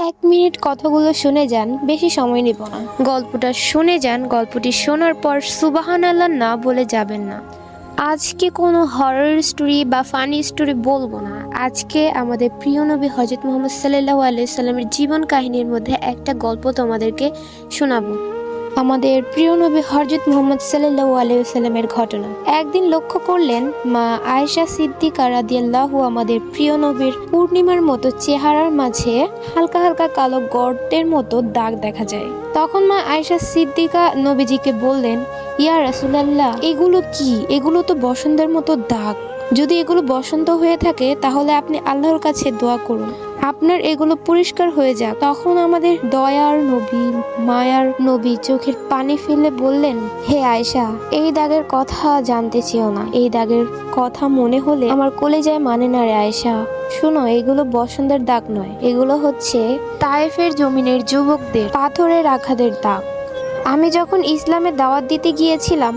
1 minute কথাগুলো শুনে যান, বেশি সময় নিব না। গল্পটা শুনে যান, গল্পটি শোনার পর সুবহানাল্লাহ না বলে যাবেন না। আজকে কোনো হরর স্টোরি বা ফানি স্টোরি বলবো না। আজকে আমাদের প্রিয় নবী হযরত মুহাম্মদ সাল্লাল্লাহু আলাইহি সাল্লামের জীবন কাহিনীর মধ্যে একটা গল্প তোমাদেরকে শোনাবো। আমাদের প্রিয় নবী হযরত মুহাম্মদ সাল্লাল্লাহু আলাইহি সাল্লামের ঘটনা। একদিন লক্ষ্য করলেন মা আয়েশা সিদ্দিকা রাদিয়াল্লাহু আমাদের প্রিয় নবীর পূর্ণিমার মতো চেহারার মাঝে হালকা হালকা কালো গর্তের মতো দাগ দেখা যায়। তখন মা আয়েশা সিদ্দিকা নবীজিকে বললেন, ইয়া রাসূলুল্লাহ, এগুলো কি? এগুলো তো বসন্তের মতো দাগ। যদি এগুলো বসন্ত হয়ে থাকে তাহলে আপনি আল্লাহর কাছে দোয়া করুন, আপনার এগুলো পরিষ্কার হয়ে যাক। তখন আমাদের দয়ার নবী, মায়ার নবী চোখের পানি ফেলে বললেন, হে আয়েশা, এই দাগের কথা জানতে চেও না। এই দাগের কথা মনে হলে আমার কলেজায় মানে না রে আয়েশা। শোনো, এগুলো বসন্তের দাগ নয়, এগুলো হচ্ছে তায়েফের জমিনের যুবকদের পাথরের আঘাতের দাগ। আমি যখন ইসলামের দাওয়াত দিতে গিয়েছিলাম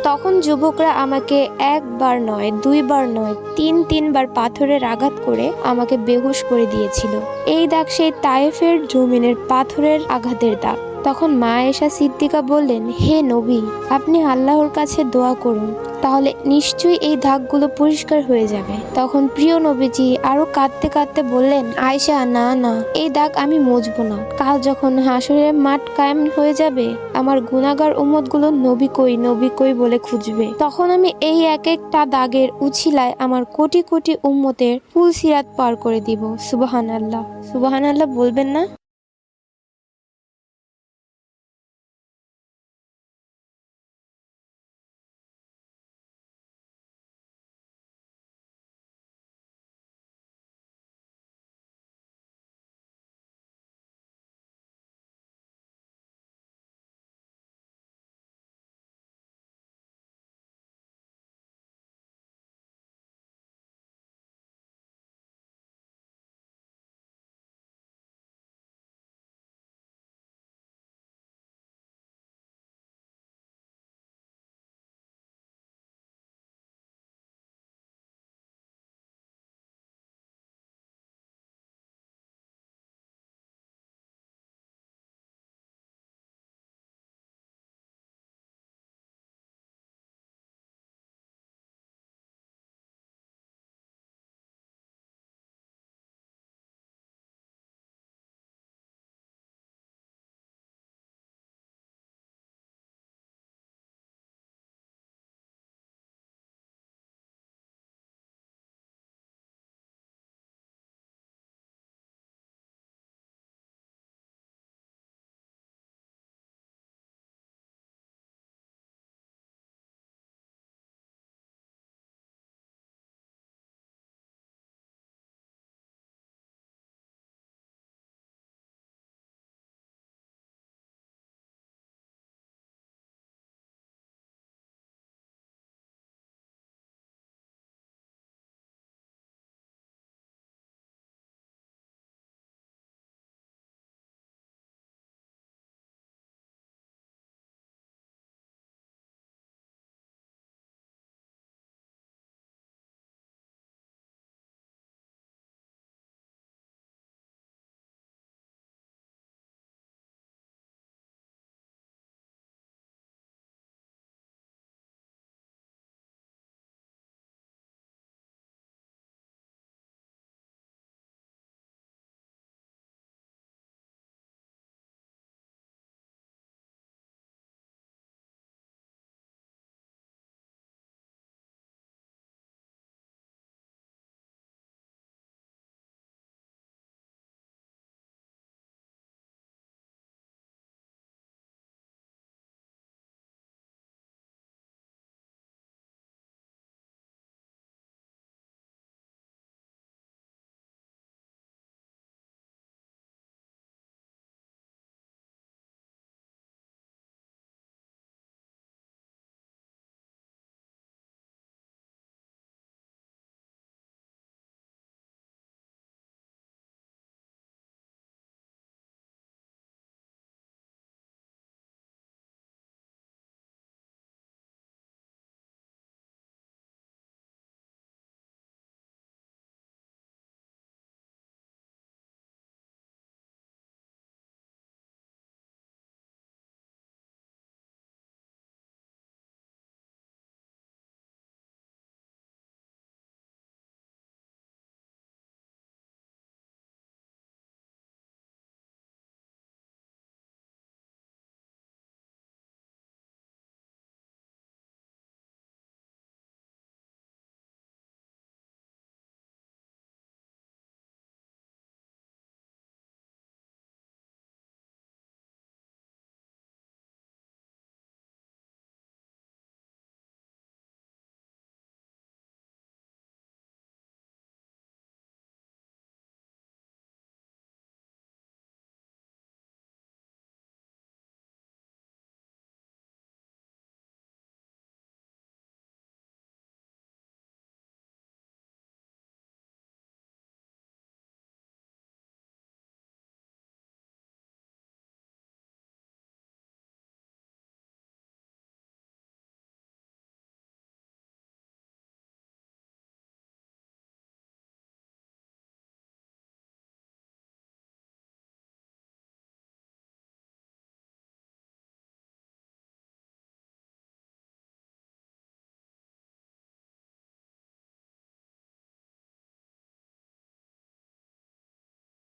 তখন যুবকরা আমাকে 1বার নয়, 2বার নয়, 3বার পাথরের আঘাত করে আমাকে বেহুশ করে দিয়েছিল। এই দাগ সেই তায়েফের জমিনের পাথরের আঘাতের দাগ। তখন মা আয়েশা সিদ্দিকা বললেন, হে নবী, আপনি আল্লাহর কাছে দোয়া করুন, তাহলে নিশ্চয়ই এই দাগগুলো পরিষ্কার হয়ে যাবে। তখন প্রিয় নবীজি আরো কাঁদতে কাঁদতে বললেন, আয়েশা, না না, এই দাগ আমি মুছবো না। কাল যখন হাসরের মাঠ কায়েম হয়ে যাবে, আমার গুনাহগার উম্মতগুলো নবী কই, নবী কই বলে খুঁজবে। তখন আমি এই এক একটা দাগের উছিলায় আমার কোটি কোটি উম্মতের ফুল সিরাত পার করে দিব। সুবহানাল্লাহ। সুবহানাল্লাহ বলবেন না?